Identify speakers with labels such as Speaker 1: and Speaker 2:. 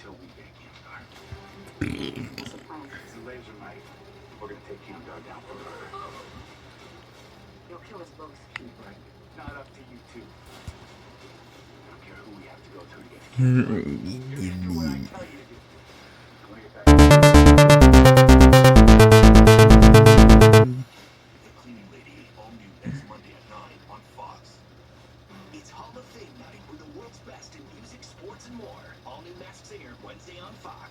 Speaker 1: until we get Camdar. What's the plan? It's a laser knife. We're gonna take Camdar down for murder.
Speaker 2: You'll kill us both.
Speaker 1: Right. Not up to you two. I don't care who we have to go to get Camdar. You're gonna do what I tell you to do. I wanna get back to The Cleaning Lady, all new next Monday at 9 on Fox. It's Hall of Fame night with the world's best in music, sports, and more. All new Masked Singer Wednesday on Fox.